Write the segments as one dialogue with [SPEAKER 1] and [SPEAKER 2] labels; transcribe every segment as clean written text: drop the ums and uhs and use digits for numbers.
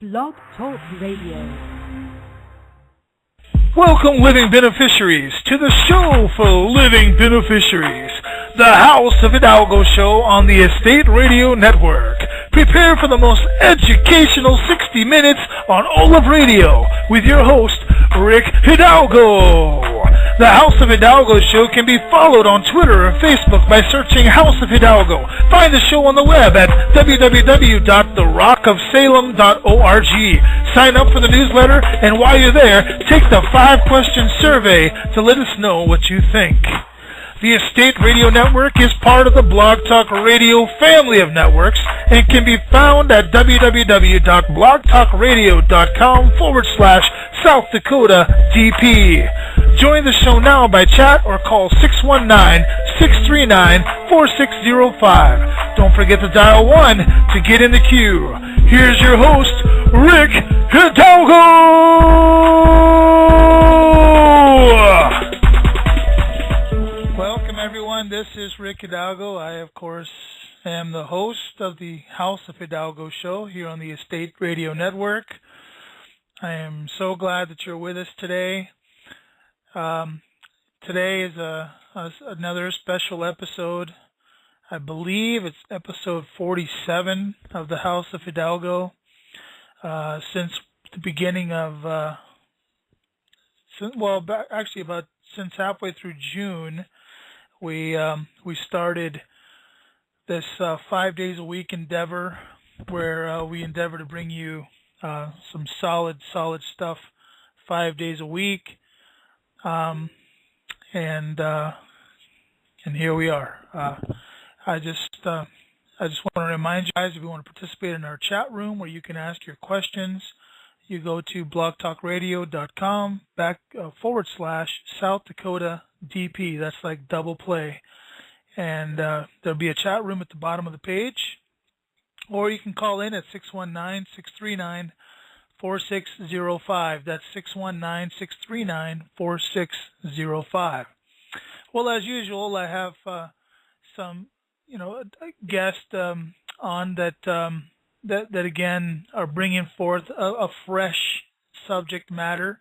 [SPEAKER 1] Blog Talk Radio.
[SPEAKER 2] Welcome, living beneficiaries, to the show for living beneficiaries, the House of Hidalgo show on the Estate Radio Network. Prepare for the most educational 60 minutes on all of radio with your host, Rick Hidalgo. The House of Hidalgo show can be followed on Twitter or Facebook by searching House of Hidalgo. Find the show on the web at www.therockofsalem.org. Sign up for the newsletter, and while you're there, take the 5-question survey to let us know what you think. The Estate Radio Network is part of the Blog Talk Radio family of networks and can be found at www.blogtalkradio.com/South Dakota DP. Join the show now by chat or call 619-639-4605. Don't forget to dial 1 to get in the queue. Here's your host, Rick Hidalgo! Welcome, everyone. This is Rick Hidalgo. I, of course, am the host of the House of Hidalgo show here on the Estate Radio Network. I am so glad that you're with us today. Today is another special episode. I believe it's episode 47 of the House of Hidalgo. Since the beginning of, since halfway through June, we started this 5 days a week endeavor where we endeavor to bring you some solid stuff 5 days a week. And here we are. I just want to remind you guys, if you want to participate in our chat room where you can ask your questions, you go to blogtalkradio.com /South Dakota DP. That's like double play. And there'll be a chat room at the bottom of the page. Or you can call in at 619-639-4605. That's 619-639-4605. Well, as usual, I have some, a guest on that again are bringing forth a fresh subject matter,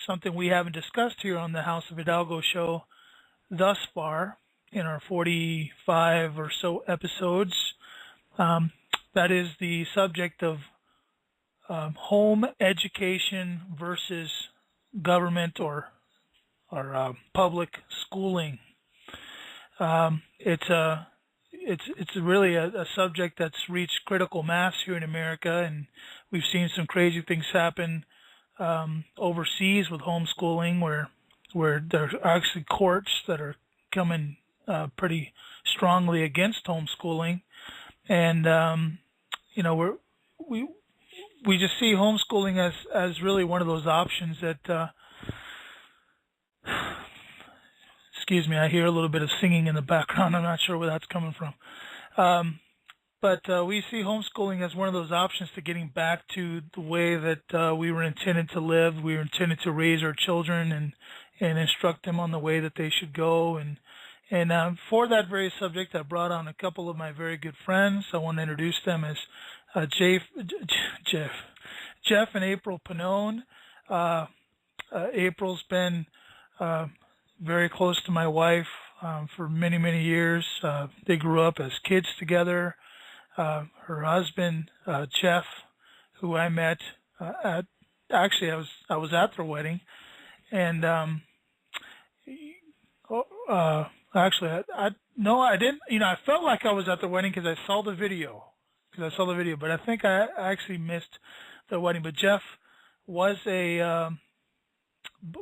[SPEAKER 2] something we haven't discussed here on the House of Hidalgo show thus far in our 45 or so episodes. That is the subject of home education versus government or public schooling. It's really a subject that's reached critical mass here in America, and we've seen some crazy things happen overseas with homeschooling, where there are actually courts that are coming pretty strongly against homeschooling, and we just see homeschooling as really one of those options that. Excuse me, I hear a little bit of singing in the background. I'm not sure where that's coming from. But we see homeschooling as one of those options to getting back to the way that we were intended to live. We were intended to raise our children and instruct them on the way that they should go. And for that very subject, I brought on a couple of my very good friends. I want to introduce them as Jeff and April Pannone. April's been very close to my wife for many, many years. They grew up as kids together. Her husband, Jeff, who I met I was at their wedding, and I didn't. I felt like I was at the wedding because I saw the video. But I think I actually missed the wedding. But Jeff was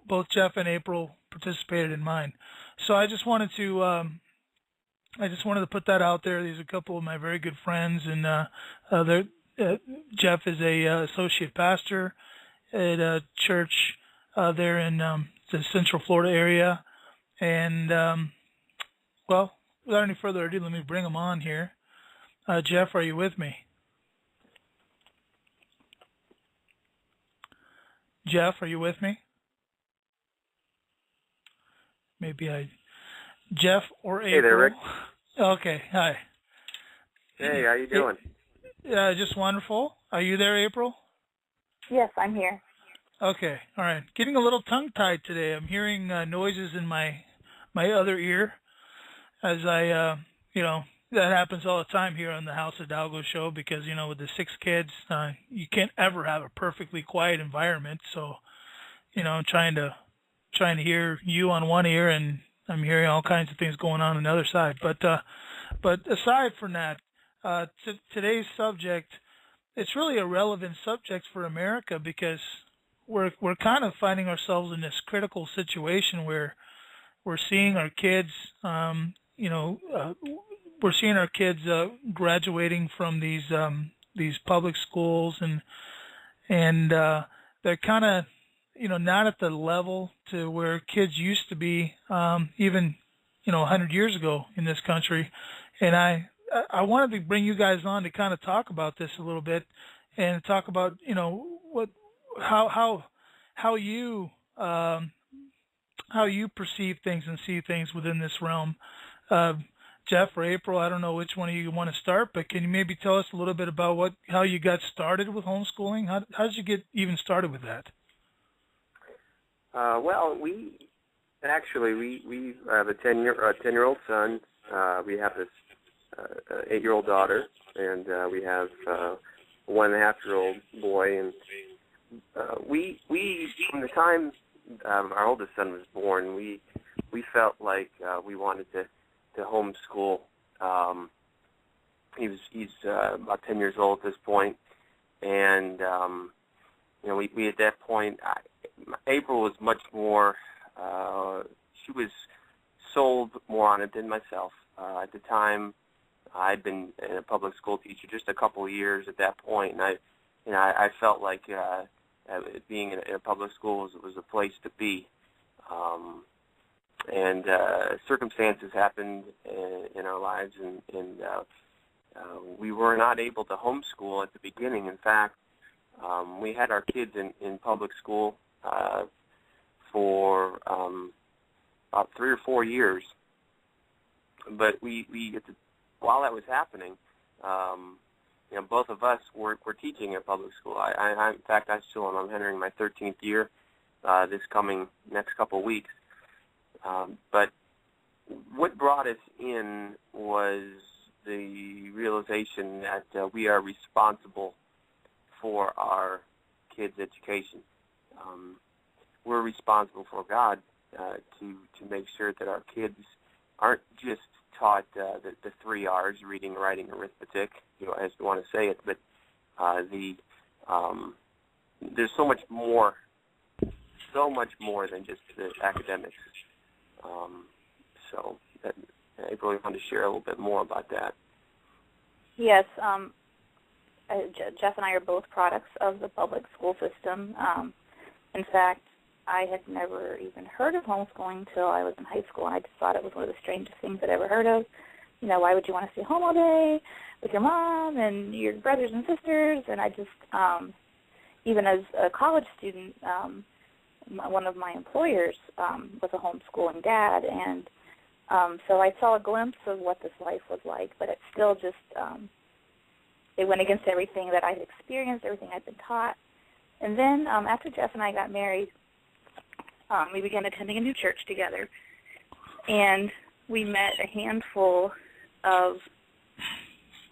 [SPEAKER 2] both Jeff and April participated in mine. So I just wanted to put that out there. These are a couple of my very good friends, and Jeff is a associate pastor at a church there in the Central Florida area. And well, without any further ado, let me bring him on here. Jeff, are you with me? Jeff, are you with me? Jeff or April.
[SPEAKER 3] Hey there, Rick.
[SPEAKER 2] Okay, hi.
[SPEAKER 3] Hey, how you doing?
[SPEAKER 2] Just wonderful. Are you there, April?
[SPEAKER 3] Yes, I'm here.
[SPEAKER 2] Okay, all right. Getting a little tongue-tied today. I'm hearing noises in my other ear as that happens all the time here on the House Hidalgo show because with the 6 kids, you can't ever have a perfectly quiet environment. So I'm trying to hear you on one ear, and I'm hearing all kinds of things going on the other side. But aside from that, today's subject, it's really a relevant subject for America because we're kind of finding ourselves in this critical situation where we're seeing our kids, we're seeing our kids graduating from these public schools, and they're kind of not at the level to where kids used to be, even 100 years ago in this country. And I wanted to bring you guys on to kind of talk about this a little bit and talk about what how you how you perceive things and see things within this realm. Uh, Jeff or April, I don't know which one of you want to start, but can you maybe tell us a little bit about how you got started with homeschooling? How did you get even started with that?
[SPEAKER 4] Well, we have a 10-year-old son. We have this 8-year-old daughter, and we have a 1.5-year-old boy. And we from the time our oldest son was born, we felt like we wanted to homeschool. He's about 10 years old at this point, and we at that point. April was much more, she was sold more on it than myself. At the time, I'd been a public school teacher just a couple of years at that point, and I felt like being in a public school was a place to be. And circumstances happened in our lives, and we were not able to homeschool at the beginning. In fact, we had our kids in public school for about 3 or 4 years, but while that was happening, both of us were teaching at public school. In fact, I still am. I'm entering my 13th year this coming next couple of weeks. But what brought us in was the realization that we are responsible for our kids' education. We're responsible for God to make sure that our kids aren't just taught the 3 R's, reading, writing, arithmetic, as you want to say it, but there's so much more than just the academics. So April, you want to share a little bit more about that?
[SPEAKER 3] Yes, Jeff and I are both products of the public school system. In fact, I had never even heard of homeschooling until I was in high school, and I just thought it was one of the strangest things I'd ever heard of. Why would you want to stay home all day with your mom and your brothers and sisters? And I just, even as a college student, one of my employers was a homeschooling dad, and so I saw a glimpse of what this life was like, but it still just, it went against everything that I had experienced, everything I'd been taught. And then after Jeff and I got married, we began attending a new church together, and we met a handful of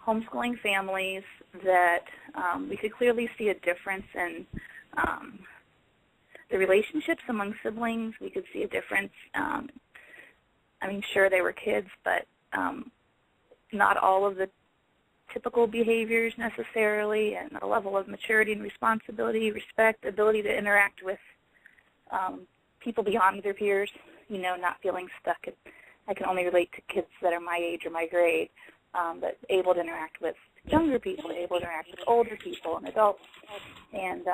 [SPEAKER 3] homeschooling families that we could clearly see a difference in the relationships among siblings. We could see a difference. Sure, they were kids, but not all of the typical behaviors necessarily, and a level of maturity and responsibility, respect, ability to interact with people beyond their peers, not feeling stuck. I can only relate to kids that are my age or my grade, but able to interact with younger people, able to interact with older people and adults, and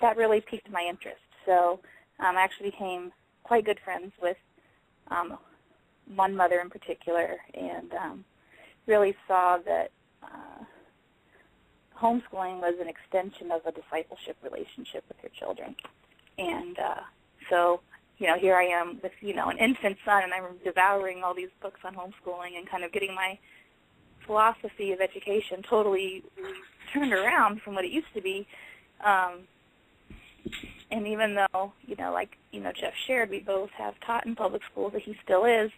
[SPEAKER 3] that really piqued my interest. So I actually became quite good friends with one mother in particular, and really saw that homeschooling was an extension of a discipleship relationship with your children. And so, here I am with, an infant son, and I'm devouring all these books on homeschooling and kind of getting my philosophy of education totally turned around from what it used to be And even though, like, Jeff shared, we both have taught in public schools, that he still is,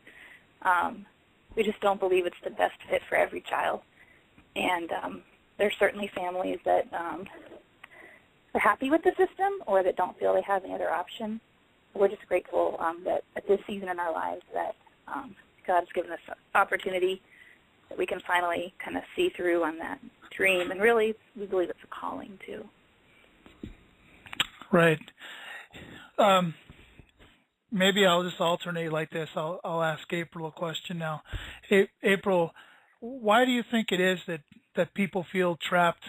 [SPEAKER 3] we just don't believe it's the best fit for every child. And there's certainly families that are happy with the system or that don't feel they have any other option. We're just grateful that at this season in our lives that God has given us an opportunity that we can finally kind of see through on that dream. And really, we believe it's a calling, too.
[SPEAKER 2] Right. Maybe I'll just alternate like this. I'll ask April a question now. April, why do you think it is that people feel trapped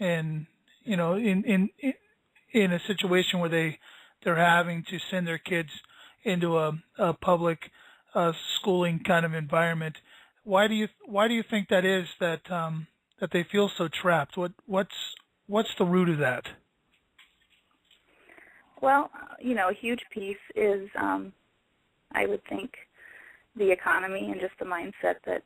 [SPEAKER 2] in a situation where they're having to send their kids into a public schooling kind of environment? Why do you think that is that they feel so trapped? What's the root of that?
[SPEAKER 3] Well, a huge piece is, I would think, the economy and just the mindset that,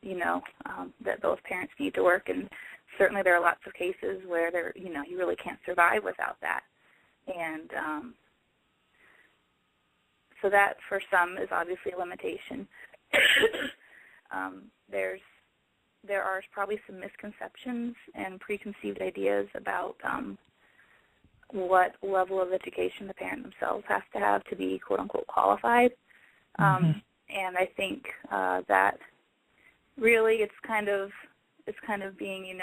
[SPEAKER 3] that both parents need to work. And certainly there are lots of cases where you really can't survive without that. And so that for some is obviously a limitation. There are probably some misconceptions and preconceived ideas about what level of education the parent themselves has to have to be quote unquote qualified. And I think that really it's kind of being,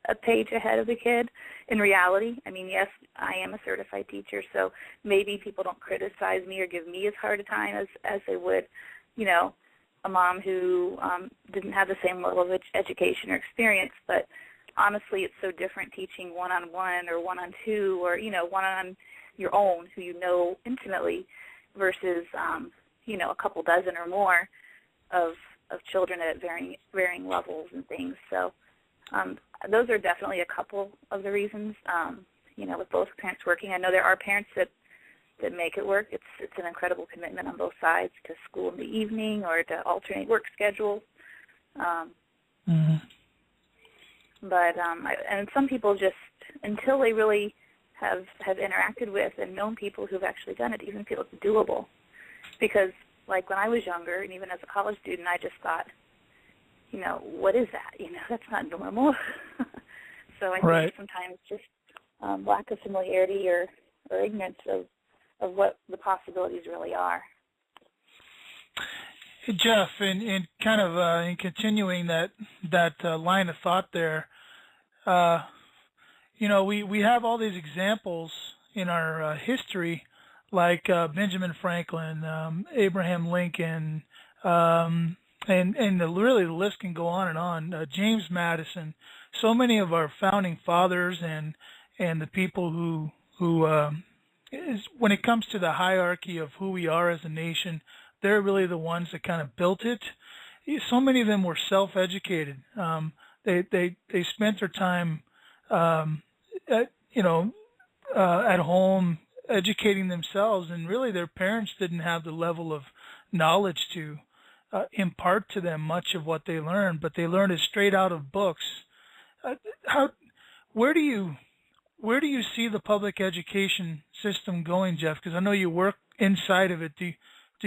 [SPEAKER 3] a page ahead of the kid in reality. I mean, yes, I am a certified teacher, so maybe people don't criticize me or give me as hard a time as they would, a mom who didn't have the same level of education or experience. But honestly, it's so different teaching one-on-one or one-on-two or, one on your own who you know intimately versus, a couple dozen or more of children at varying levels and things. So those are definitely a couple of the reasons, with both parents working. I know there are parents that make it work. It's an incredible commitment on both sides to school in the evening or to alternate work schedules. But and some people just, until they really have interacted with and known people who've actually done it, even feel it's doable. Because, like, when I was younger, and even as a college student, I just thought, what is that? That's not normal. So I think sometimes just lack of familiarity or ignorance of what the possibilities really are.
[SPEAKER 2] Jeff, in kind of in continuing that line of thought there, we have all these examples in our history, like Benjamin Franklin, Abraham Lincoln, and really the list can go on and on. James Madison, so many of our founding fathers and the people who when it comes to the hierarchy of who we are as a nation, they're really the ones that kind of built it. So many of them were self-educated. They spent their time, at home educating themselves, and really their parents didn't have the level of knowledge to impart to them much of what they learned, but they learned it straight out of books. Where do you see the public education system going, Jeff? Because I know you work inside of it. Do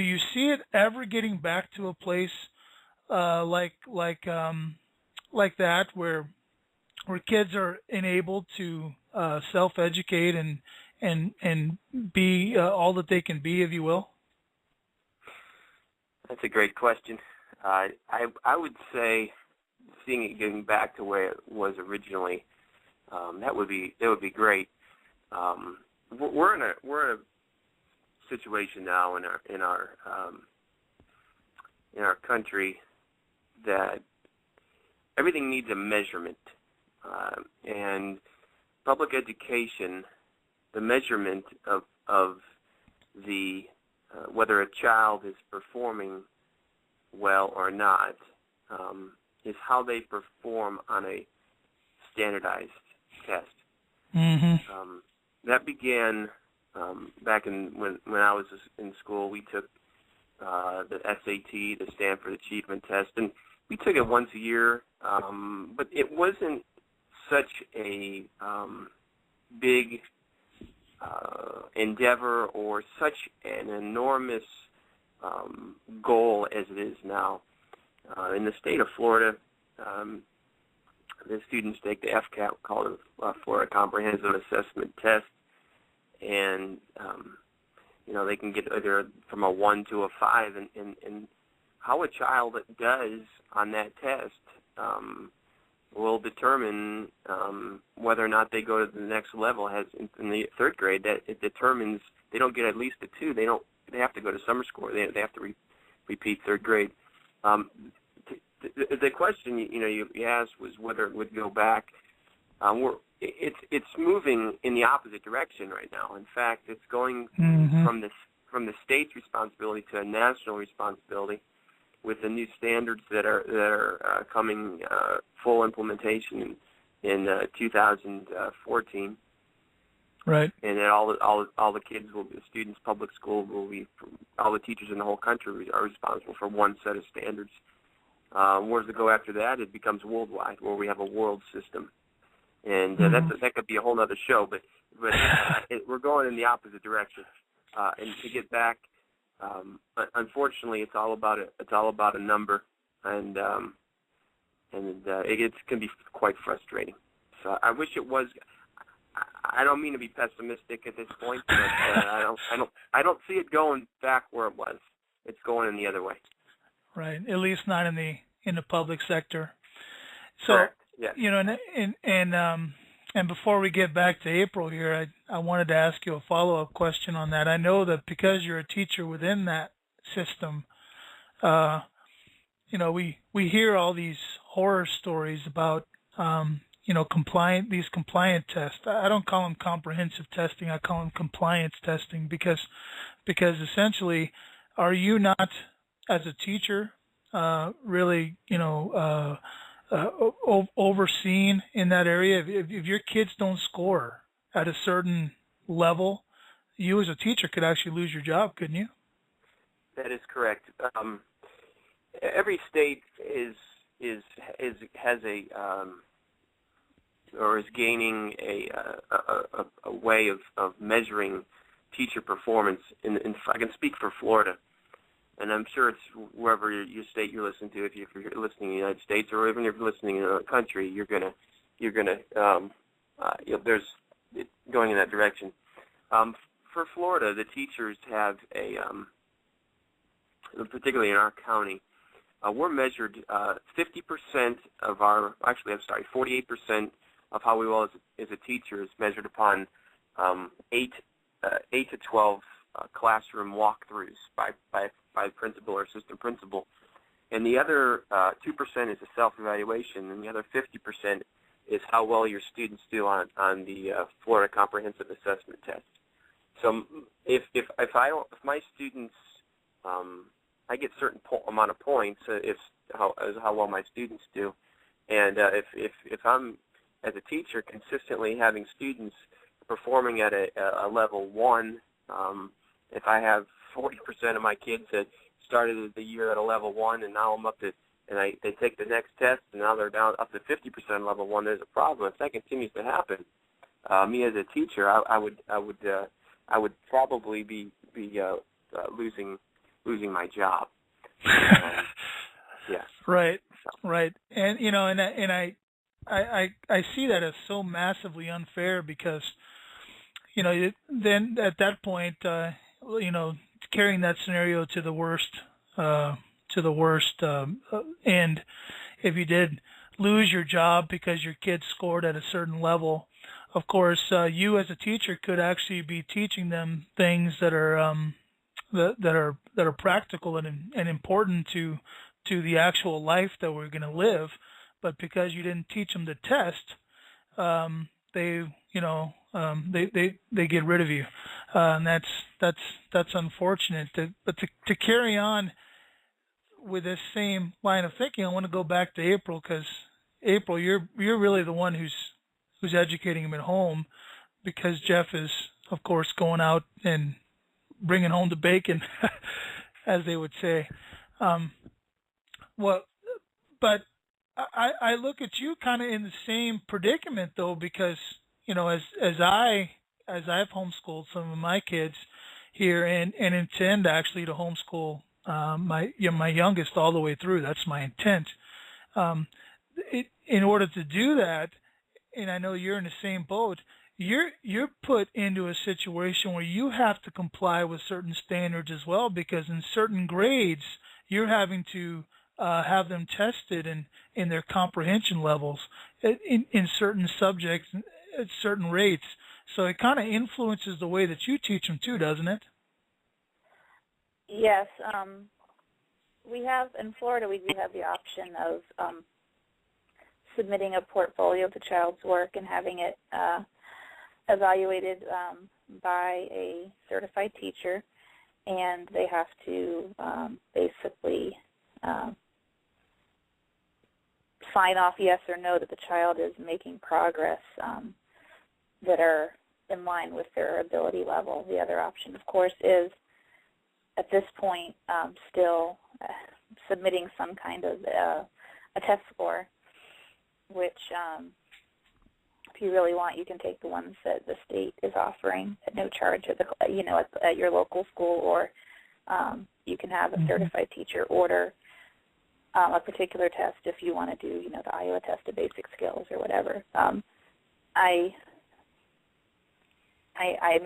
[SPEAKER 2] you see it ever getting back to a place like that, where kids are enabled to self-educate and be all that they can be, if you will?
[SPEAKER 4] That's a great question. I would say seeing it getting back to where it was originally, that would be great. We're in a situation now in our country that everything needs a measurement, and public education, the measurement of the whether a child is performing well or not is how they perform on a standardized test. That began back when I was in school. We took the SAT, the Stanford Achievement Test, and we took it once a year, but it wasn't such a big endeavor or such an enormous goal as it is now. In the state of Florida, the students take the FCAT, called Florida Comprehensive Assessment Test, and they can get either from a 1 to a 5, and how a child does on that test will determine whether or not they go to the next level. In the third grade, that it determines they don't get at least a 2. They have to go to summer school. They have to repeat third grade. The question you asked was whether it would go back. It's moving in the opposite direction right now. In fact, it's going from the state's responsibility to a national responsibility, with the new standards that are coming full implementation in 2014.
[SPEAKER 2] Right.
[SPEAKER 4] And then all the kids the students, public school all the teachers in the whole country are responsible for one set of standards. Whereas to go after that, it becomes worldwide, where we have a world system, and that could be a whole other show. But we're going in the opposite direction. And to get back, unfortunately, it's all about a number, and it can be quite frustrating. So I wish it was. I don't mean to be pessimistic at this point, but I don't see it going back where it was. It's going in the other way.
[SPEAKER 2] Right. At least not in the public sector. So,
[SPEAKER 4] correct. Yeah.
[SPEAKER 2] And before we get back to April here, I wanted to ask you a follow-up question on that. I know that because you're a teacher within that system, we hear all these horror stories about these compliant tests. I don't call them comprehensive testing. I call them compliance testing because essentially, are you not, as a teacher, really, overseen in that area? If your kids don't score at a certain level, you as a teacher could actually lose your job, couldn't you?
[SPEAKER 4] That is correct. Every state has is gaining a way of measuring teacher performance. I can speak for Florida, and I'm sure it's wherever your state you're listening to. If you're listening in the United States, or even if you're listening in another country, you're gonna there's it going in that direction. For Florida, the teachers have particularly in our county, we're measured 50% of 48% of how we will as a teacher is measured upon 8 to 12 classroom walkthroughs by the principal or assistant principal, and the other 2% is a self-evaluation, and the other 50% is how well your students do on the Florida Comprehensive Assessment Test. So if my students, I get certain amount of points as how well my students do, and if I'm as a teacher consistently having students performing at a level 1, if I have 40% of my kids that started the year at a level 1, and now I'm up to, and they take the next test, and now they're down up to 50% level 1, there's a problem. If that continues to happen, me as a teacher, I would probably be losing my job. Yeah.
[SPEAKER 2] Right. And I see that as so massively unfair because, then at that point, carrying that scenario to the worst end, if you did lose your job because your kids scored at a certain level, of course, you as a teacher could actually be teaching them things that are that are practical and important to the actual life that we're going to live, but because you didn't teach them the test, they get rid of you, and that's unfortunate. But to carry on with this same line of thinking, I want to go back to April, because April, you're really the one who's educating them at home, because Jeff is, of course, going out and bringing home the bacon, as they would say. But I look at you kind of in the same predicament, though, because as as I've homeschooled some of my kids here, and intend actually to homeschool my youngest all the way through. That's my intent. In order to do that, and I know you're in the same boat, you're put into a situation where you have to comply with certain standards as well, because in certain grades you're having to have them tested in their comprehension levels in certain subjects at certain rates. So it kind of influences the way that you teach them too, doesn't it?
[SPEAKER 3] Yes. We have, in Florida, we do have the option of submitting a portfolio of the child's work and having it evaluated by a certified teacher, and they have to basically sign off yes or no that the child is making progress that are in line with their ability level. The other option, of course, is at this point still submitting some kind of a test score, which if you really want, you can take the ones that the state is offering at no charge at at your local school, or you can have a certified teacher order a particular test if you want to do, the Iowa test of basic skills or whatever. I'm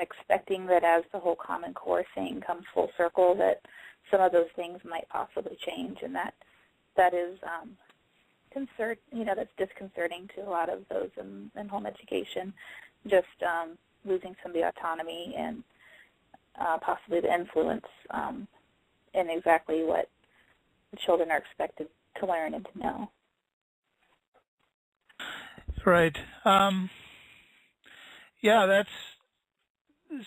[SPEAKER 3] expecting that as the whole Common Core thing comes full circle, that some of those things might possibly change, and that is that's disconcerting to a lot of those in home education, just losing some of the autonomy and possibly the influence in exactly what the children are expected to learn and to know.
[SPEAKER 2] Right.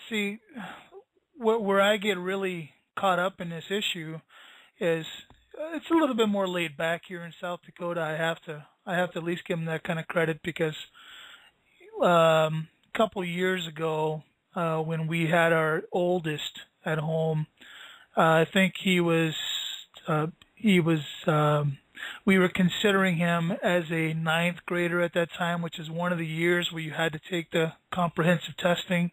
[SPEAKER 2] See, where I get really caught up in this issue is it's a little bit more laid back here in South Dakota. I have to at least give them that kind of credit, because a couple years ago, when we had our oldest at home, I think we were considering him as a ninth grader at that time, which is one of the years where you had to take the comprehensive testing.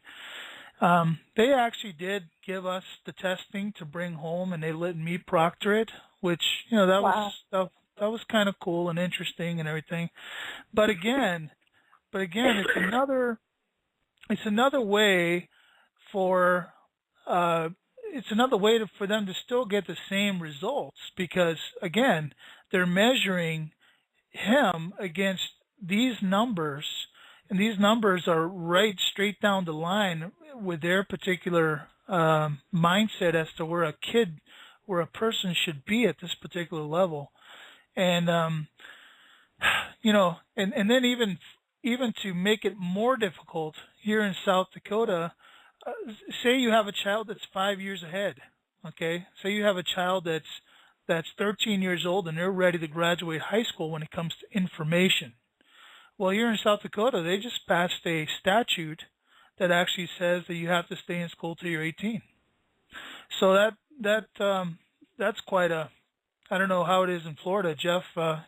[SPEAKER 2] They actually did give us the testing to bring home, and they let me proctor it, which,
[SPEAKER 3] Wow.
[SPEAKER 2] that was kind of cool and interesting and everything. But again, it's another way for them to still get the same results, because again, they're measuring him against these numbers, and these numbers are right straight down the line with their particular mindset as to where a person should be at this particular level. And and then even to make it more difficult here in South Dakota, say you have a child that's 5 years ahead. Okay, say you have a child that's 13 years old and they're ready to graduate high school when it comes to information. Well, here in South Dakota, they just passed a statute that actually says that you have to stay in school till you're 18. So that's quite a, I don't know how it is in Florida. Jeff, how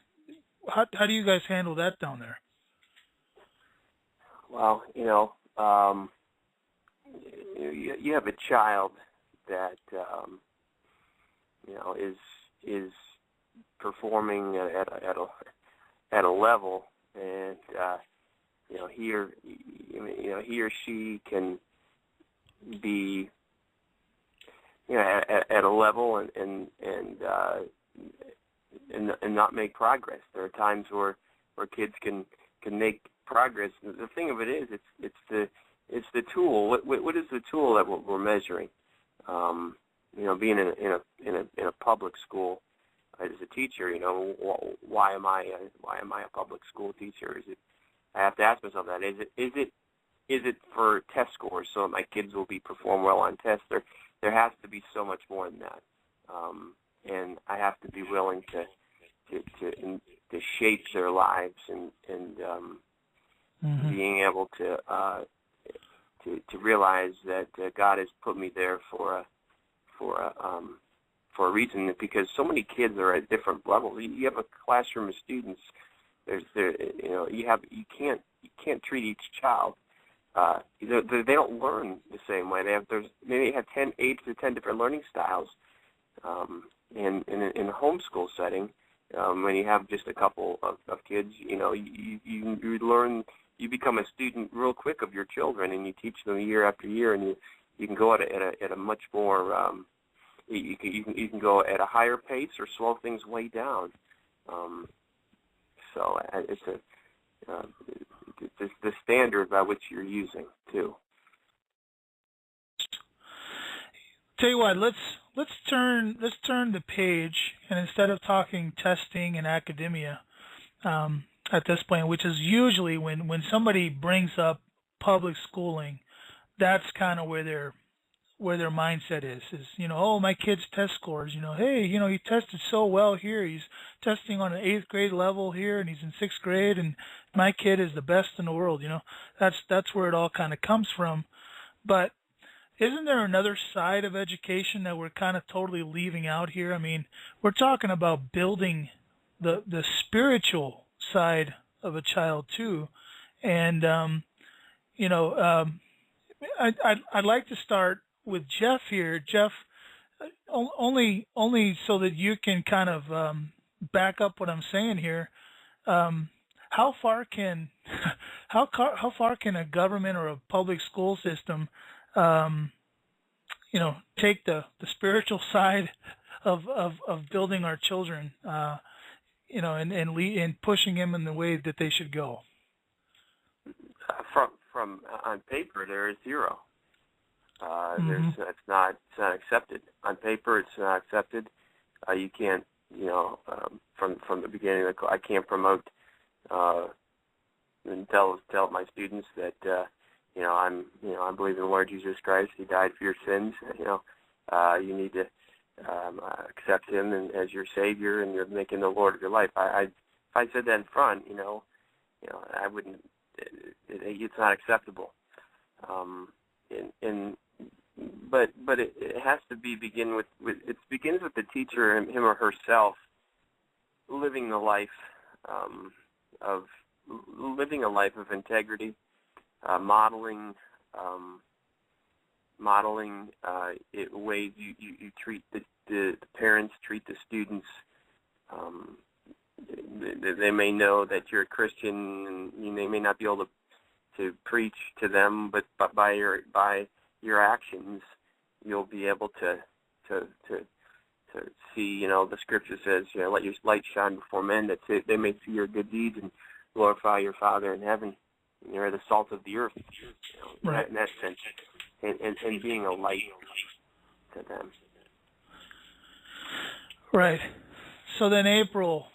[SPEAKER 2] do you guys handle that down there?
[SPEAKER 4] Well, you have a child that is performing at a level, and he or she can be at a level and not make progress. There are times where kids can make progress. The thing of it is, it's the tool. What is the tool that we're measuring? Being in a public school as a teacher, why am I a public school teacher? I have to ask myself that. Is it for test scores so that my kids will perform well on tests? There has to be so much more than that, and I have to be willing to shape their lives and being able to realize that God has put me there for a reason, because so many kids are at different levels. You have a classroom of students. You can't treat each child they don't learn the same way. They have 8 to 10 different learning styles. In a homeschool setting, when you have just a couple of kids, you learn, you become a student real quick of your children, and you teach them year after year, and you can go at a much more you can go at a higher pace or slow things way down. So it's the standard by which you're using too.
[SPEAKER 2] Tell you what, let's turn the page, and instead of talking testing and academia at this point, which is usually when somebody brings up public schooling, that's kind of where their mindset is oh, my kid's test scores, hey, he tested so well here, he's testing on an 8th grade level here, and he's in 6th grade, and my kid is the best in the world. That's where it all kind of comes from. But isn't there another side of education that we're kind of totally leaving out here? I mean, we're talking about building the spiritual side of a child too, and I'd like to start with Jeff here. Jeff, only so that you can kind of back up what I'm saying here. How far can a government or a public school system take the spiritual side of building our children, and pushing them in the way that they should go?
[SPEAKER 4] From on paper, there is zero. It's not accepted on paper. It's not accepted. You can't, from the beginning, I can't promote and tell my students that I believe in the Lord Jesus Christ. He died for your sins. You need to accept Him as your Savior, and you're making the Lord of your life. If I said that in front, I wouldn't. It's not acceptable. But it has to begin with it begins with the teacher, him or herself, living a life of integrity, modeling ways you treat the parents, treat the students. They may know that you're a Christian, and they may not be able to preach to them, but by your actions, you'll be able to see. The Scripture says, let your light shine before men, that they may see your good deeds and glorify your Father in heaven. You're the salt of the earth,
[SPEAKER 2] right.
[SPEAKER 4] In that sense, and being a light to them.
[SPEAKER 2] Right. So then, April,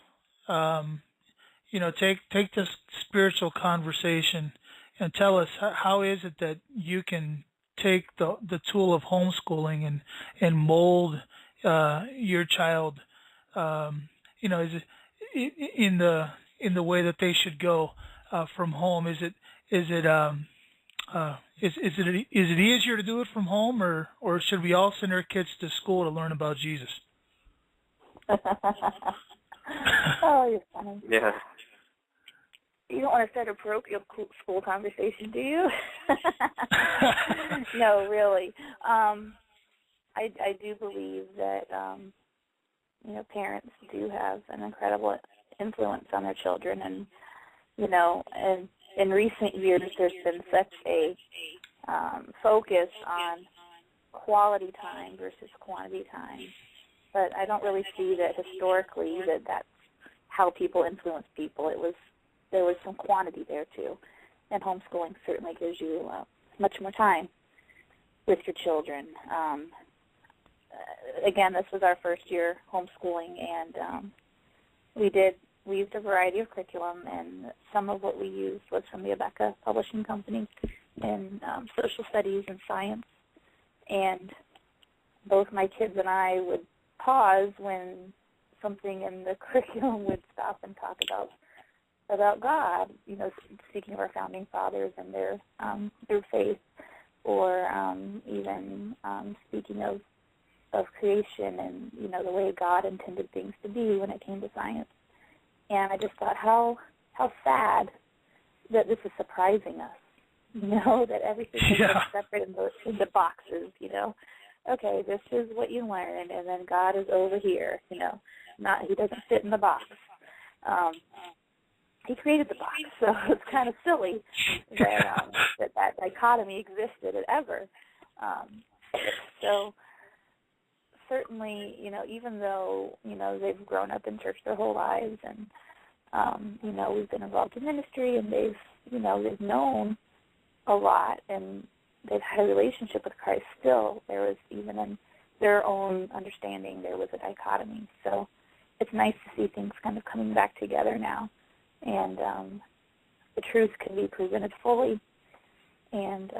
[SPEAKER 2] take this spiritual conversation and tell us how is it that you can take the tool of homeschooling and mold your child, is it in the way that they should go from home? Is it easier to do it from home, or should we all send our kids to school to learn about Jesus?
[SPEAKER 3] Oh, you're funny.
[SPEAKER 4] Yeah.
[SPEAKER 3] You don't want to start a parochial school conversation, do you? No, really. I do believe that parents do have an incredible influence on their children, and and in recent years there's been such a focus on quality time versus quantity time. But I don't really see that historically that's how people influence people. There was some quantity there too, and homeschooling certainly gives you much more time with your children. Again, this was our first year homeschooling, and we used a variety of curriculum, and some of what we used was from the Abeka Publishing Company in social studies and science. And both my kids and I would pause when something in the curriculum would stop and talk about God, speaking of our founding fathers and their faith, or even speaking of creation and the way God intended things to be when it came to science. And I just thought how sad that this is surprising us, know that everything is
[SPEAKER 2] Yeah.
[SPEAKER 3] separate into boxes, Okay, this is what you learn, and then God is over here, He doesn't fit in the box. He created the box, so it's kind of silly that dichotomy existed ever. So certainly, even though, they've grown up in church their whole lives and, we've been involved in ministry and they've known a lot and they've had a relationship with Christ still, there was, even in their own understanding, there was a dichotomy. So it's nice to see things kind of coming back together now. And the truth can be presented fully and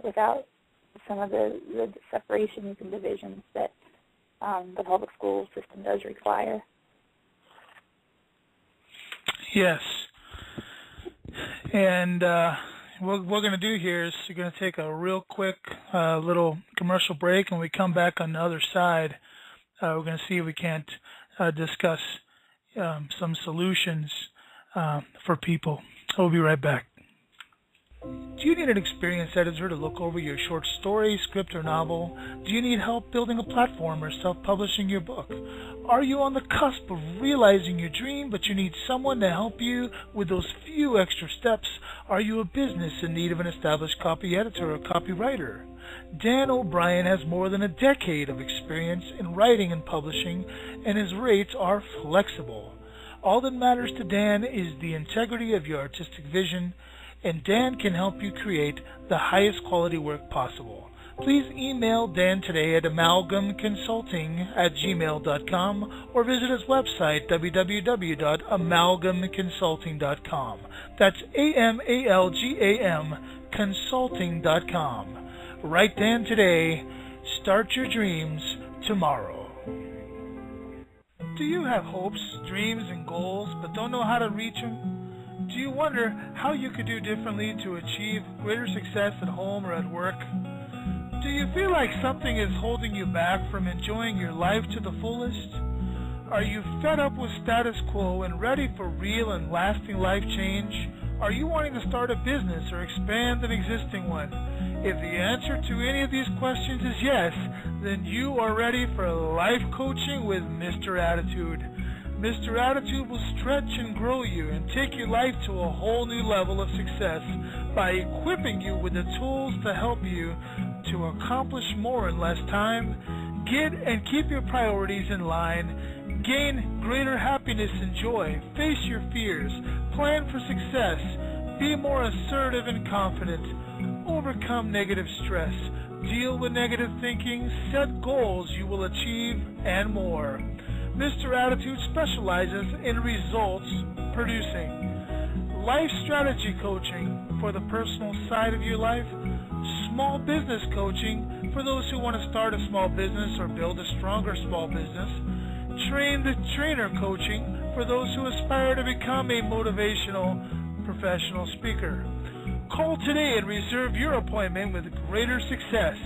[SPEAKER 3] without some of the separations and divisions that the public school system does require.
[SPEAKER 2] Yes. And what we're going to do here is we're going to take a real quick little commercial break, and when we come back on the other side, we're going to see if we can't discuss some solutions for people. We'll be right back. Do you need an experienced editor to look over your short story, script, or novel? Do you need help building a platform or self-publishing your book? Are you on the cusp of realizing your dream, but you need someone to help you with those few extra steps? Are you a business in need of an established copy editor or copywriter? Dan O'Brien has more than a decade of experience in writing and publishing, and his rates are flexible. All that matters to Dan is the integrity of your artistic vision, and Dan can help you create the highest quality work possible. Please email Dan today at amalgamconsulting@gmail.com or visit his website, www.amalgamconsulting.com. That's AMALGAM consulting.com. Write Dan today. Start your dreams tomorrow. Do you have hopes, dreams, and goals, but don't know how to reach them? Do you wonder how you could do differently to achieve greater success at home or at work? Do you feel like something is holding you back from enjoying your life to the fullest? Are you fed up with status quo and ready for real and lasting life change? Are you wanting to start a business or expand an existing one? If the answer to any of these questions is yes, then you are ready for life coaching with Mr. Attitude. Mr. Attitude will stretch and grow you and take your life to a whole new level of success by equipping you with the tools to help you to accomplish more in less time, get and keep your priorities in line, gain greater happiness and joy, face your fears, plan for success, be more assertive and confident, overcome negative stress, deal with negative thinking, set goals you will achieve, and more. Mr. Attitude specializes in results producing. Life strategy coaching for the personal side of your life. Small business coaching for those who want to start a small business or build a stronger small business. Train the trainer coaching for those who aspire to become a motivational professional speaker. Call today and reserve your appointment with greater success.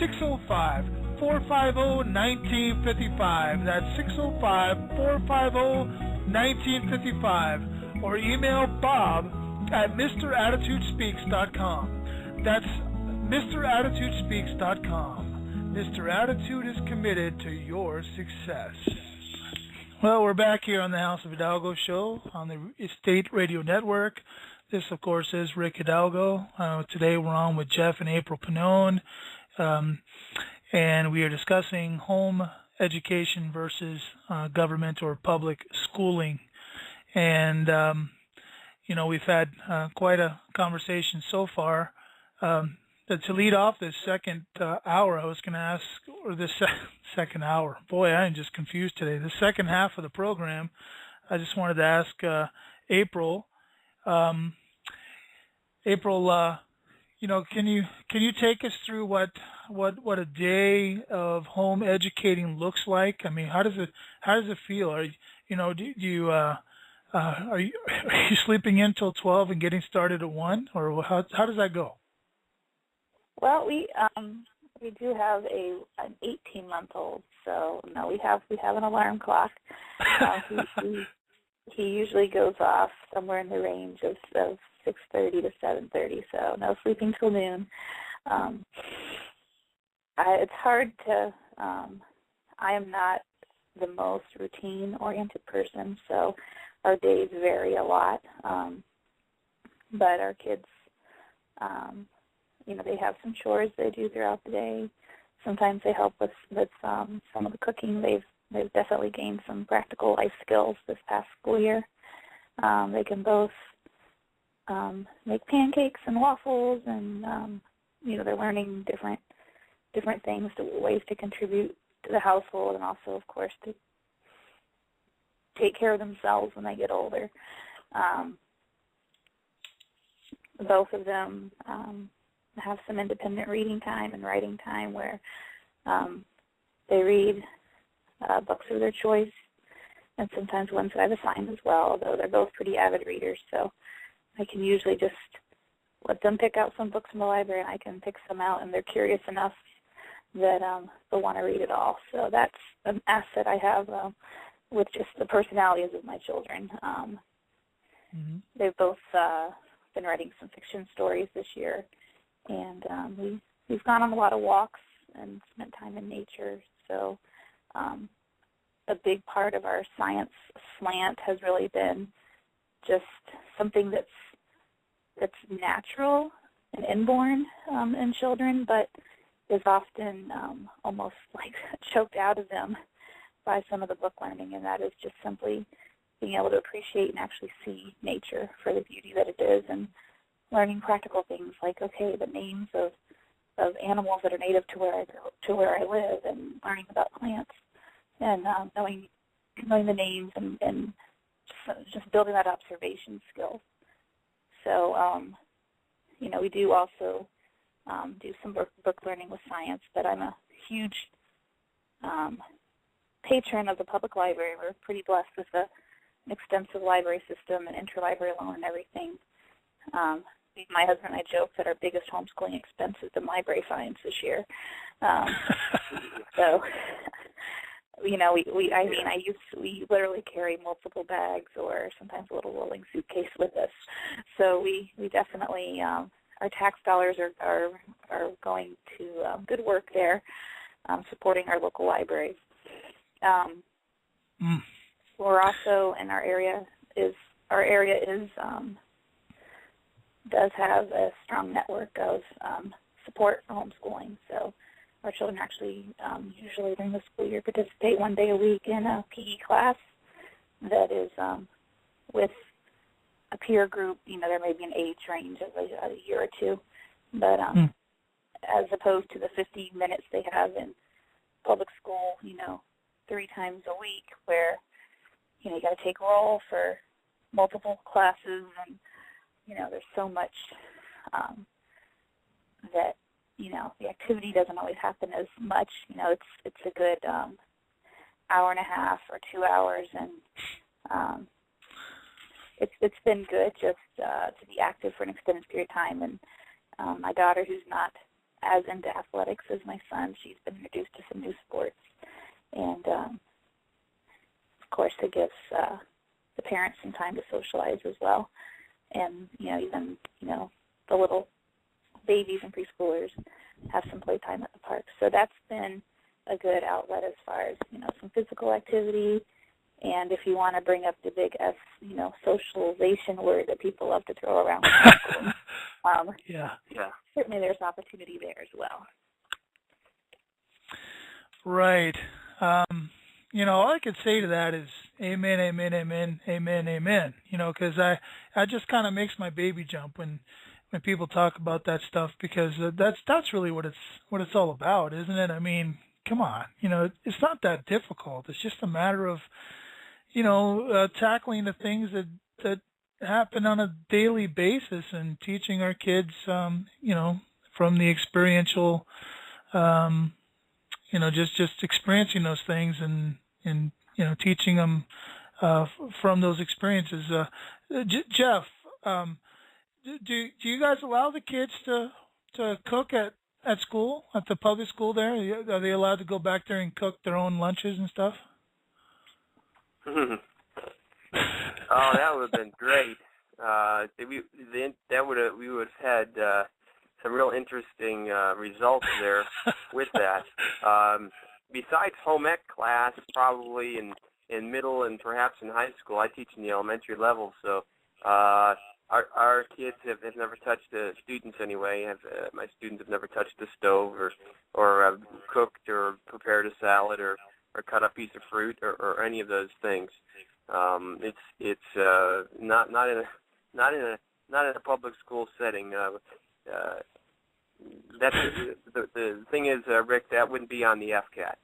[SPEAKER 2] 605-450-1955. That's 605-450-1955. Or email Bob at MrAttitudespeaks.com. That's MrAttitudespeaks.com. Mr. Attitude is committed to your success. Well, we're back here on the House of Hidalgo show on the State Radio Network. This, of course, is Rick Hidalgo. Today we're on with Jeff and April Pannone, and we are discussing home education versus government or public schooling. And, we've had quite a conversation so far. To lead off this second hour, I was going to ask, or this second hour, boy, I am just confused today. The second half of the program, I just wanted to ask April. April, can you take us through what a day of home educating looks like? I mean, how does it feel? Are you sleeping in till 12 and getting started at 1, or how does that go?
[SPEAKER 3] Well, we do have an 18-month-old, so no, we have an alarm clock. He usually goes off somewhere in the range of 6:30 to 7:30, so no sleeping till noon. It's hard to, I am not the most routine-oriented person, so our days vary a lot. But our kids, they have some chores they do throughout the day. Sometimes they help with some of the cooking. They've definitely gained some practical life skills this past school year. They can both make pancakes and waffles, and they're learning different things, ways to contribute to the household, and also, of course, to take care of themselves when they get older. Both of them have some independent reading time and writing time where they read books of their choice, and sometimes ones that I've assigned as well, although they're both pretty avid readers, so I can usually just let them pick out some books from the library, and I can pick some out, and they're curious enough that they'll want to read it all. So that's an asset I have with just the personalities of my children. They've both been writing some fiction stories this year, and we've gone on a lot of walks and spent time in nature. So a big part of our science slant has really been just something that's natural and inborn in children, but is often almost like choked out of them by some of the book learning, and that is just simply being able to appreciate and actually see nature for the beauty that it is, and learning practical things like, okay, the names of animals that are native to where I live, and learning about plants, and knowing the names, and just building that observation skill. So, we do also do some book learning with science, but I'm a huge patron of the public library. We're pretty blessed with an extensive library system and interlibrary loan and everything. My husband and I joke that our biggest homeschooling expense has been library fines this year. So, we literally carry multiple bags or sometimes a little rolling suitcase with us. So we definitely, our tax dollars are going to good work there, supporting our local libraries. We're also in our area does have a strong network of support for homeschooling. So our children actually usually during the school year participate one day a week in a PE class that is with a peer group. There may be an age range of a year or two, but as opposed to the 50 minutes they have in public school, 3 times a week, where you got to take roll for multiple classes, and there's so much that the activity doesn't always happen as much. It's a good hour and a half or 2 hours, and it's been good just to be active for an extended period of time. And my daughter, who's not as into athletics as my son, she's been introduced to some new sports, and of course it gives the parents some time to socialize as well. And even the little babies and preschoolers have some playtime at the park. So that's been a good outlet as far as some physical activity. And if you want to bring up the big S, socialization word that people love to throw around, certainly there's opportunity there as well.
[SPEAKER 2] Right. All I could say to that is amen, amen, amen, amen, amen. Because I just kind of makes my baby jump when people talk about that stuff, because that's really what it's all about, isn't it? I mean, come on, it's not that difficult. It's just a matter of tackling the things that happen on a daily basis and teaching our kids, from the experiential, just experiencing those things and teaching them from those experiences. Jeff, do you guys allow the kids to cook at school, at the public school there? Are they allowed to go back there and cook their own lunches and stuff?
[SPEAKER 4] Oh, that would have been great. we would have had some real interesting results there with that. Besides home ec class, probably in middle and perhaps in high school, I teach in the elementary level, so our kids have never touched students anyway. My students have never touched the stove or cooked or prepared a salad or cut a piece of fruit or any of those things. It's not in a public school setting. That's the thing is, Rick, that wouldn't be on the FCAT.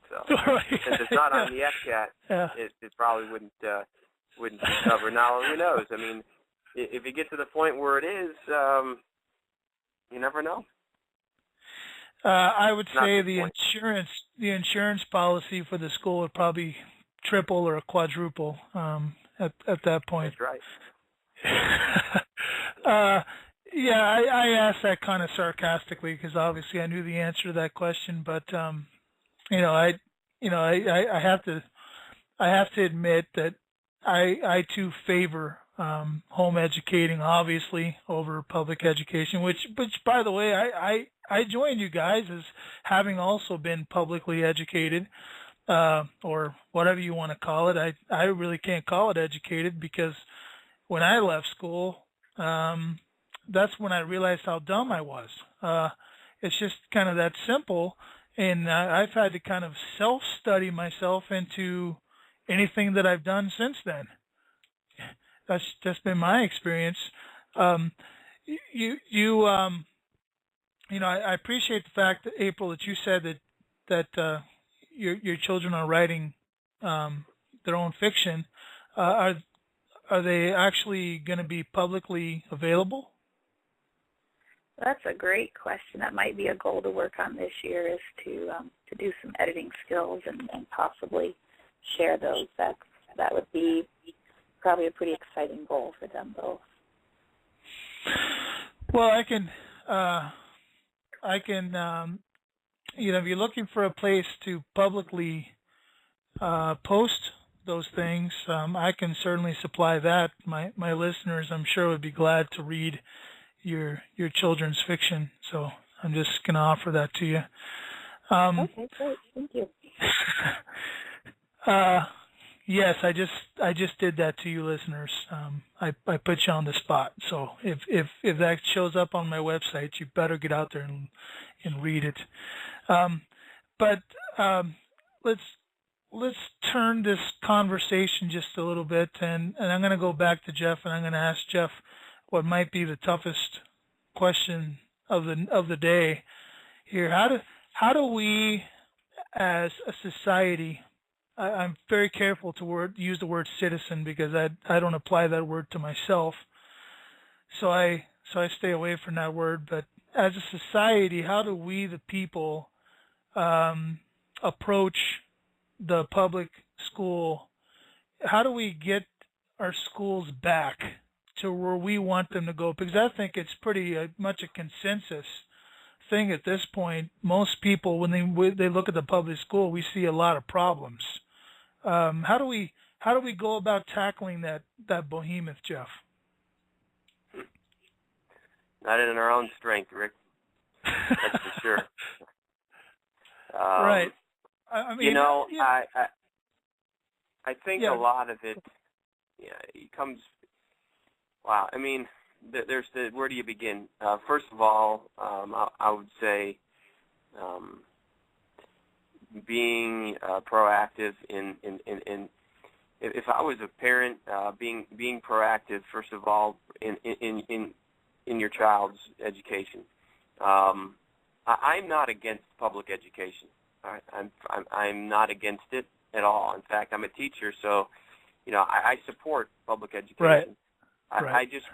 [SPEAKER 4] So since it's not on the FCAT,
[SPEAKER 2] yeah.
[SPEAKER 4] it probably wouldn't be covered. Now, who knows? I mean, if you get to the point where it is, you never know.
[SPEAKER 2] I would say the
[SPEAKER 4] point.
[SPEAKER 2] insurance policy for the school would probably triple or quadruple at that point.
[SPEAKER 4] That's right.
[SPEAKER 2] Yeah, I asked that kind of sarcastically because obviously I knew the answer to that question, but I have to admit that I too favor home educating, obviously, over public education, which by the way, I joined you guys as having also been publicly educated, or whatever you want to call it. I really can't call it educated because when I left school, that's when I realized how dumb I was. It's just kind of that simple, and I've had to kind of self-study myself into anything that I've done since then. That's just been my experience. I appreciate the fact that April, that you said that your children are writing their own fiction. Are they actually going to be publicly available?
[SPEAKER 3] That's a great question. That might be a goal to work on this year, is to do some editing skills and possibly share those. That would be probably a pretty exciting goal for them both.
[SPEAKER 2] Well, I can if you're looking for a place to publicly post those things, I can certainly supply that. My listeners, I'm sure, would be glad to read your children's fiction. So I'm just going to offer that to you.
[SPEAKER 3] Okay, great. Thank you.
[SPEAKER 2] Yes, I just did that to you, listeners. I put you on the spot. So if that shows up on my website, you better get out there and read it. But let's turn this conversation just a little bit, and I'm going to go back to Jeff, and I'm going to ask Jeff what might be the toughest question of the day here. How do we, as a society, I'm very careful to use the word citizen because I don't apply that word to myself, so I stay away from that word. But as a society, how do we, the people, approach the public school? How do we get our schools back to where we want them to go? Because I think it's pretty much a consensus thing at this point. Most people, when they look at the public school, we see a lot of problems. How do we go about tackling that behemoth, Jeff?
[SPEAKER 4] Not in our own strength, Rick. That's for sure.
[SPEAKER 2] Right. I mean, yeah.
[SPEAKER 4] I think
[SPEAKER 2] Yeah.
[SPEAKER 4] a lot of it, it comes. Wow. I mean, there's where do you begin? First of all, I would say being proactive in if I was a parent, being proactive first of all in your child's education. I'm not against public education. I'm not against it at all. In fact, I'm a teacher, so I support public education.
[SPEAKER 2] Right.
[SPEAKER 4] I just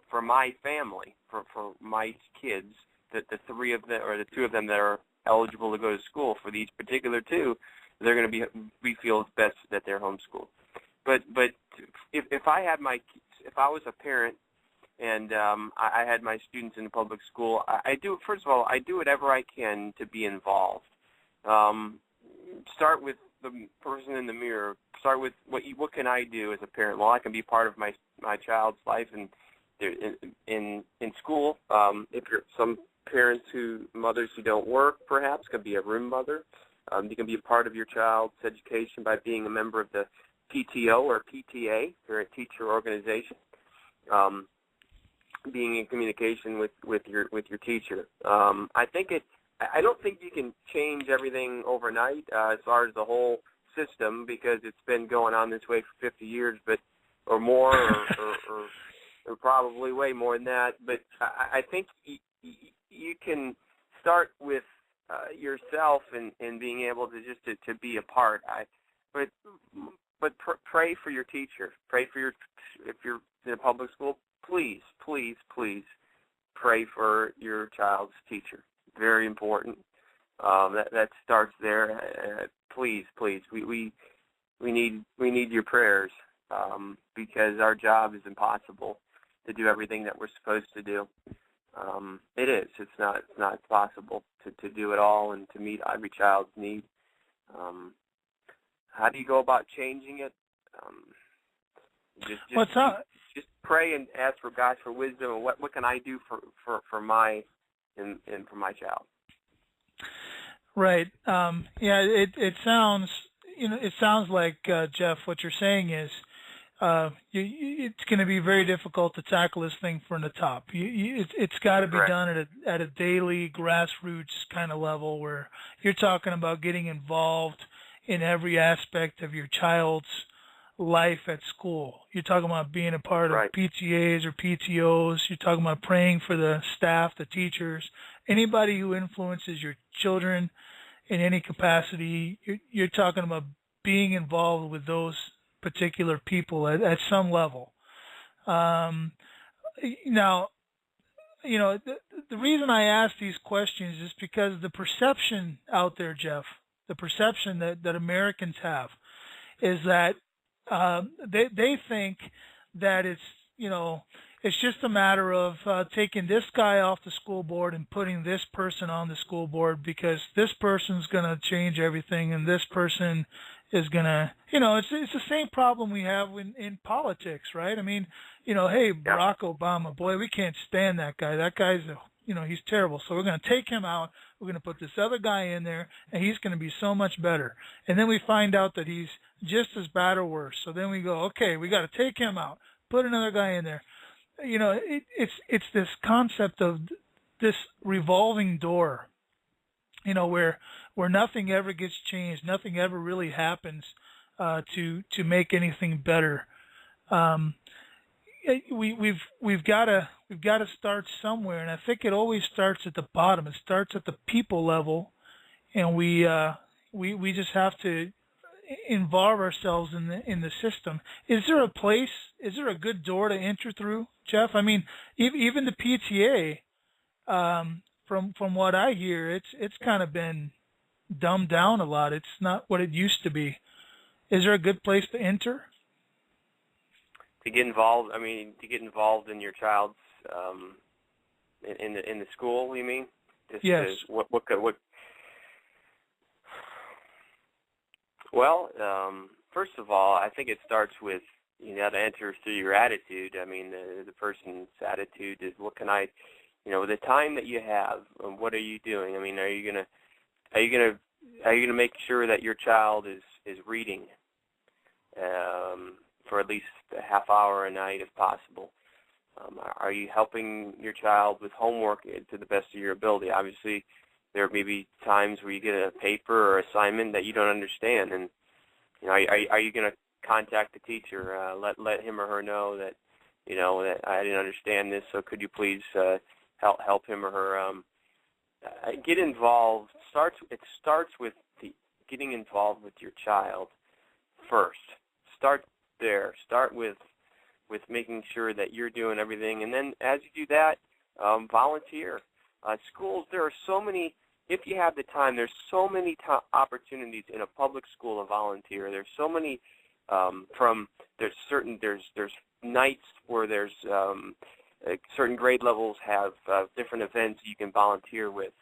[SPEAKER 4] for my family, for my kids, the three of them or the two of them that are eligible to go to school, for these particular two, they're going to be. We feel it's best that they're homeschooled. But if I was a parent and I had my students in the public school, I do whatever I can to be involved. Start with the person in the mirror. Start with what can I do as a parent? Well, I can be part of my child's life, and in school. If you're some mothers who don't work, perhaps could be a room mother. You can be a part of your child's education by being a member of the PTO or PTA, parent teacher organization. Being in communication with your teacher. I don't think you can change everything overnight as far as the whole system, because it's been going on this way for 50 years, or more, or probably way more than that. But I think you can start with yourself and being able to just to be a part. But pray for your teacher. Pray for if you're in a public school, please, please, please pray for your child's teacher. Very important. That starts there. Please, please, we need your prayers, because our job is impossible to do everything that we're supposed to do. It is. It's not possible to do it all and to meet every child's need. How do you go about changing it? Just pray and ask for God for wisdom, and what can I do for my child.
[SPEAKER 2] Right. It sounds like Jeff, what you're saying is it's going to be very difficult to tackle this thing from the top. It's got to be done at a daily grassroots kind of level, where you're talking about getting involved in every aspect of your child's life at school. You're talking about being a part of PTAs or PTOs. You're talking about praying for the staff, the teachers, anybody who influences your children in any capacity. You're talking about being involved with those particular people at some level. Now, the reason I ask these questions is because the perception out there, Jeff, the perception that Americans have is that they think that it's just a matter of taking this guy off the school board and putting this person on the school board, because this person's going to change everything, and this person is going to, it's the same problem we have in politics, right? I mean, hey, Barack Obama, boy, we can't stand that guy. That guy's, he's terrible. So we're going to take him out. We're going to put this other guy in there, and he's going to be so much better. And then we find out that he's just as bad or worse. So then we go, okay, we got to take him out, put another guy in there. It's this concept of this revolving door, where nothing ever gets changed, nothing ever really happens to make anything better. We've got to start somewhere, and I think it always starts at the bottom. It starts at the people level, and we just have to involve ourselves in the system. Is there a good door to enter through, Jeff? I mean, even the PTA, from what I hear, it's kind of been dumbed down a lot. It's not what it used to be. Is there a good place to enter?
[SPEAKER 4] To get involved, in your child's in the school, you mean?
[SPEAKER 2] Yes.
[SPEAKER 4] What? Well, first of all, I think it starts with to enter through your attitude. I mean, the person's attitude is, what can I, the time that you have, what are you doing? I mean, are you gonna make sure that your child is reading for at least a half hour a night if possible? Are you helping your child with homework to the best of your ability? Obviously, there may be times where you get a paper or assignment that you don't understand, and are you going to contact the teacher, let him or her know that that I didn't understand this, so could you please help him or her get involved? It starts with getting involved with your child first. Start there. Start with making sure that you're doing everything, and then as you do that, volunteer. Schools, there are so many. If you have the time, there's so many opportunities in a public school to volunteer. There's so many. There's nights where there's certain grade levels have different events you can volunteer with.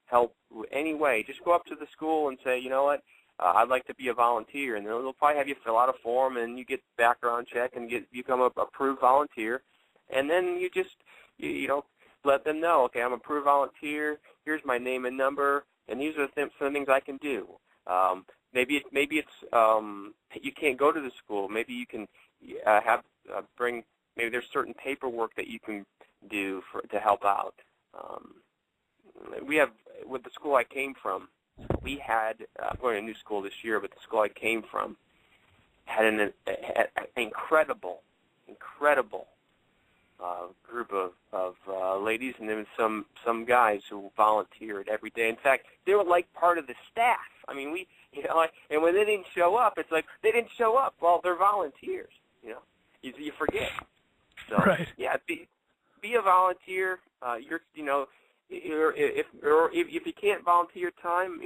[SPEAKER 4] Help any way. Just go up to the school and say, you know what, I'd like to be a volunteer, and they'll probably have you fill out a form, and you get background check and become an approved volunteer, and then you just you know let them know, okay, I'm an approved volunteer. Here's my name and number, and these are some of the things I can do. Maybe it's you can't go to the school. Maybe you can bring. Maybe there's certain paperwork that you can do to help out. We have, with the school I came from, we had, I'm going to a new school this year, but the school I came from had an incredible group of ladies, and there was some guys who volunteered every day. In fact, they were like part of the staff. I mean, and when they didn't show up, it's like they didn't show up. Well, they're volunteers. You forget. So
[SPEAKER 2] right.
[SPEAKER 4] Yeah, be a volunteer. If you can't volunteer time,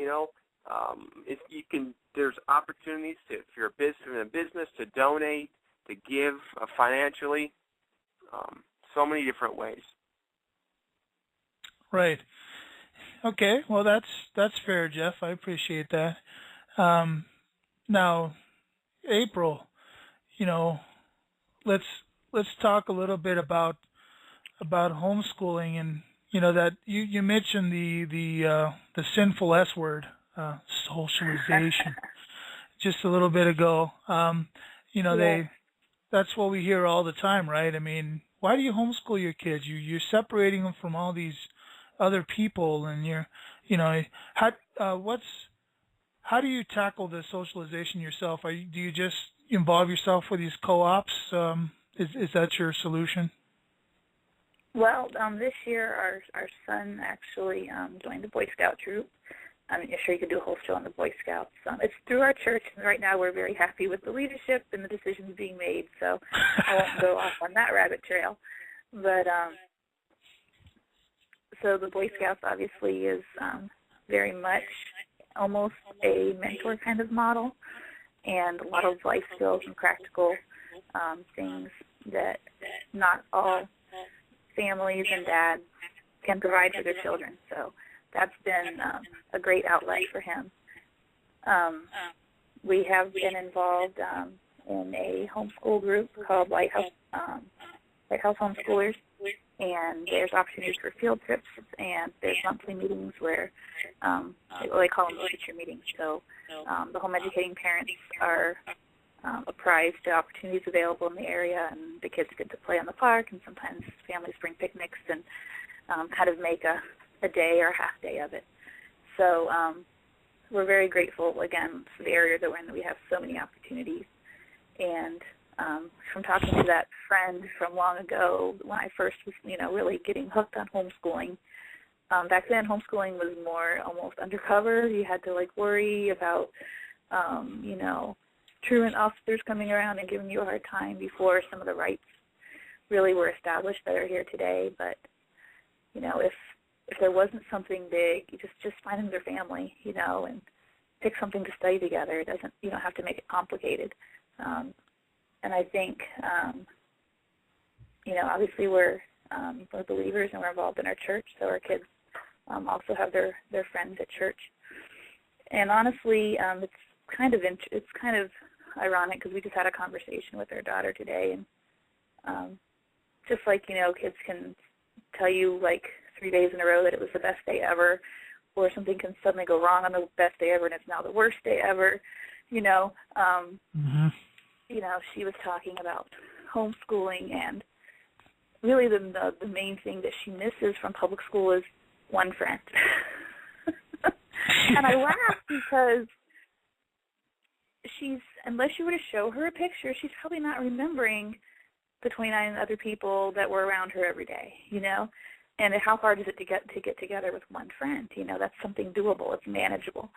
[SPEAKER 4] if you can, there's opportunities if you're in a business to donate, to give financially. So many different ways. Right.
[SPEAKER 2] Okay. Well, that's fair, Jeff. I appreciate that. Now, April, let's talk a little bit about homeschooling, and that you mentioned the sinful S word, socialization, just a little bit ago. That's what we hear all the time, right? I mean, why do you homeschool your kids? You're separating them from all these other people, and how do you tackle the socialization yourself? Do you just involve yourself with these co-ops? Is that your solution?
[SPEAKER 3] Well, this year our son actually joined the Boy Scout troop. I'm sure you could do a whole show on the Boy Scouts. It's through our church, and right now we're very happy with the leadership and the decisions being made, so I won't go off on that rabbit trail. But so the Boy Scouts obviously is very much almost a mentor kind of model, and a lot of life skills and practical things that not all families and dads can provide for their children. So that's been a great outlet for him. We have been involved in a homeschool group called Lighthouse Homeschoolers, and there's opportunities for field trips, and there's monthly meetings where they call them teacher meetings. So the home educating parents are apprised to opportunities available in the area, and the kids get to play on the park, and sometimes families bring picnics and kind of make a day or a half day of it. So we're very grateful, again, for the area that we're in, that we have so many opportunities. And from talking to that friend from long ago, when I first was, really getting hooked on homeschooling, back then homeschooling was more almost undercover. You had to, worry about, truant officers coming around and giving you a hard time before some of the rights really were established that are here today. But, if there wasn't something big, you just find them their family, and pick something to study together. You don't have to make it complicated. And I think, obviously we're believers and we're involved in our church, so our kids also have their friends at church. And honestly, it's kind of ironic because we just had a conversation with our daughter today, and just like kids can tell you 3 days in a row that it was the best day ever, or something can suddenly go wrong on the best day ever and it's now the worst day ever. She was talking about homeschooling, and really the main thing that she misses from public school is one friend. And I laugh because unless you were to show her a picture, she's probably not remembering the 29 other people that were around her every day, And how hard is it to get together with one friend? That's something doable. It's manageable.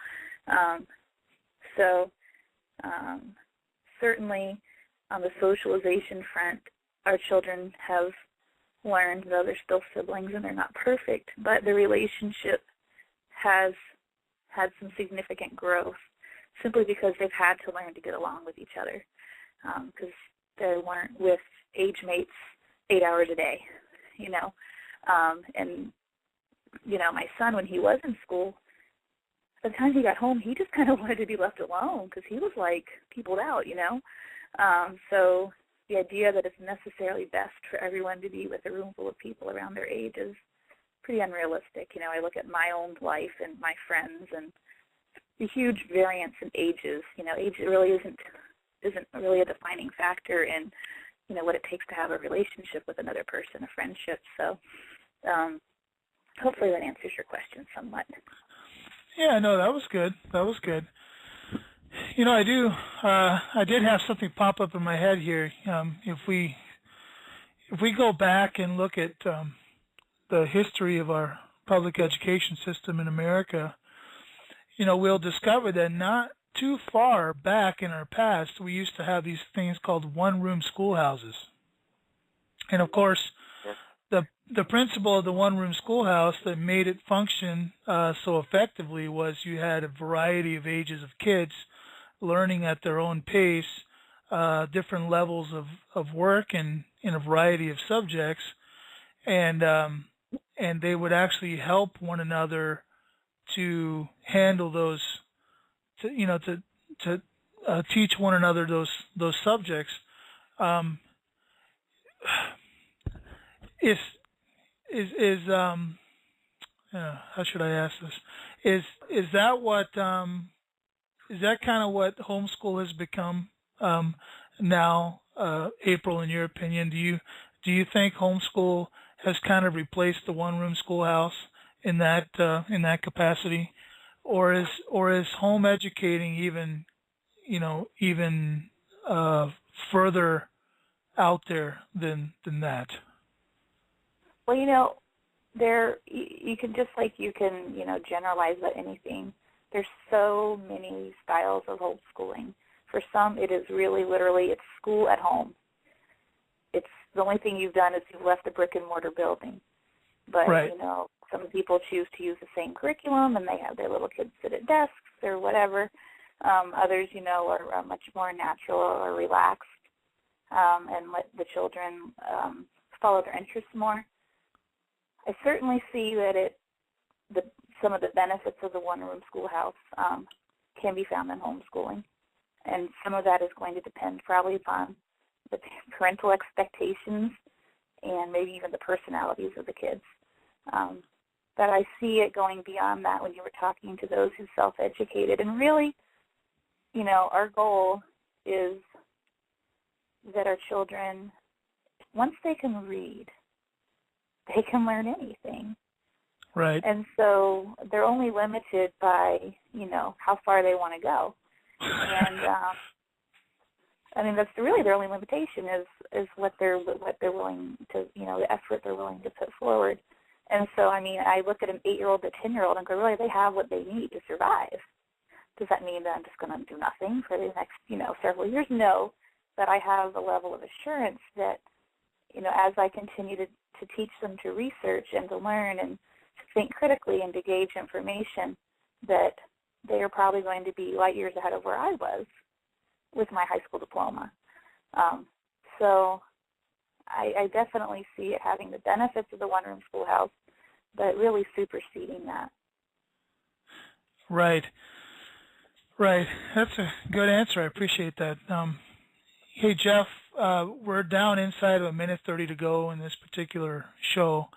[SPEAKER 3] Certainly on the socialization front, our children have learned, though they're still siblings and they're not perfect, but the relationship has had some significant growth simply because they've had to learn to get along with each other, because they weren't with age mates 8 hours a day, and my son, when he was in school, by the time he got home, he just kind of wanted to be left alone because he was, like, peopled out, you know. So the idea that it's necessarily best for everyone to be with a room full of people around their age is pretty unrealistic. You know, I look at my own life and my friends and the huge variance in ages. You know, age really isn't really a defining factor in, you know, what it takes to have a relationship with another person, a friendship. So hopefully that answers your question somewhat.
[SPEAKER 2] Yeah, no, that was good. That was good. You know, I did have something pop up in my head here. If we go back and look at the history of our public education system in America, you know, we'll discover that not too far back in our past, we used to have these things called one-room schoolhouses. And of course, the principle of the one-room schoolhouse that made it function so effectively was you had a variety of ages of kids learning at their own pace, different levels of work and in a variety of subjects, and they would actually help one another to handle those, to teach one another those subjects. How should I ask this? Is that what is that kind of what homeschool has become now, April? In your opinion, do you think homeschool has kind of replaced the one-room schoolhouse in that capacity, or is home educating even further out there than that?
[SPEAKER 3] Well, you know, you can generalize about anything. There's so many styles of homeschooling. For some, it is really literally it's school at home. It's the only thing you've done is you've left a brick and mortar building. But
[SPEAKER 2] right.
[SPEAKER 3] You know, some people choose to use the same curriculum and they have their little kids sit at desks or whatever. Others, you know, are much more natural or relaxed and let the children follow their interests more. I certainly see that some of the benefits of the one-room schoolhouse can be found in homeschooling, and some of that is going to depend probably upon the parental expectations and maybe even the personalities of the kids. But I see it going beyond that when you were talking to those who self-educated, and really, you know, our goal is that our children, once they can read, they can learn anything.
[SPEAKER 2] Right.
[SPEAKER 3] And so they're only limited by, you know, how far they want to go. And I mean, that's really their only limitation is what they're willing to, you know, the effort they're willing to put forward. And so, I mean, I look at an 8-year-old, a 10-year-old, and go, really, they have what they need to survive. Does that mean that I'm just going to do nothing for the next, you know, several years? No, but I have a level of assurance that, you know, as I continue to teach them to research and to learn and to think critically and to gauge information, that they are probably going to be light years ahead of where I was with my high school diploma. So I definitely see it having the benefits of the one-room schoolhouse, but really superseding that.
[SPEAKER 2] Right. Right. That's a good answer. I appreciate that. Hey, Jeff, we're down inside of 1:30 to go in this particular show.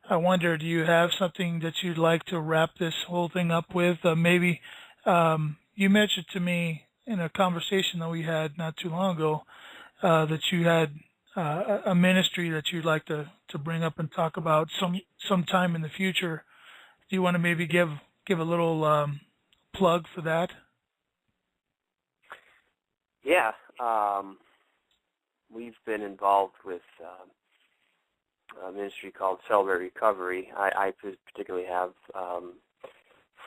[SPEAKER 2] I wonder, do you have something that you'd like to wrap this whole thing up with? Maybe you mentioned to me in a conversation that we had not too long ago that you had a ministry that you'd like to bring up and talk about sometime in the future. Do you want to maybe give a little plug for that?
[SPEAKER 4] Yeah. We've been involved with a ministry called Celebrate Recovery. I particularly have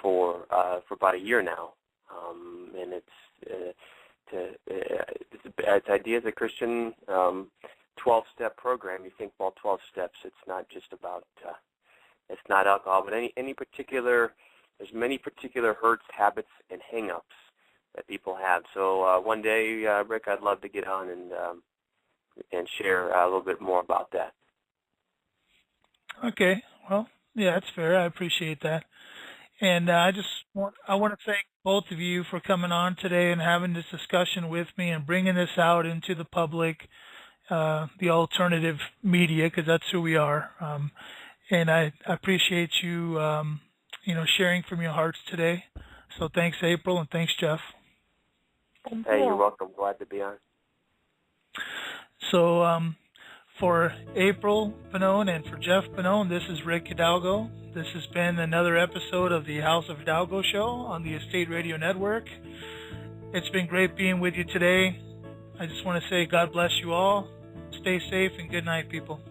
[SPEAKER 4] for about a year now, and it's idea as a Christian 12-step program. You think, well, 12 steps. It's not just about it's not alcohol, but any particular. There's many particular hurts, habits, and hang-ups that people have. So one day, Rick, I'd love to get on and share a little bit more about that.
[SPEAKER 2] Okay. Well, yeah, that's fair. I appreciate that. And I want to thank both of you for coming on today and having this discussion with me and bringing this out into the public, the alternative media, because that's who we are. And I appreciate you, sharing from your hearts today. So thanks, April, and thanks, Jeff.
[SPEAKER 3] Thank
[SPEAKER 4] Hey,
[SPEAKER 3] you.
[SPEAKER 4] you're welcome. Glad to be on.
[SPEAKER 2] So for April Pannone and for Jeff Pannone, this is Rick Hidalgo. This has been another episode of the House of Hidalgo show on the Estate Radio Network. It's been great being with you today. I just want to say God bless you all. Stay safe and good night, people.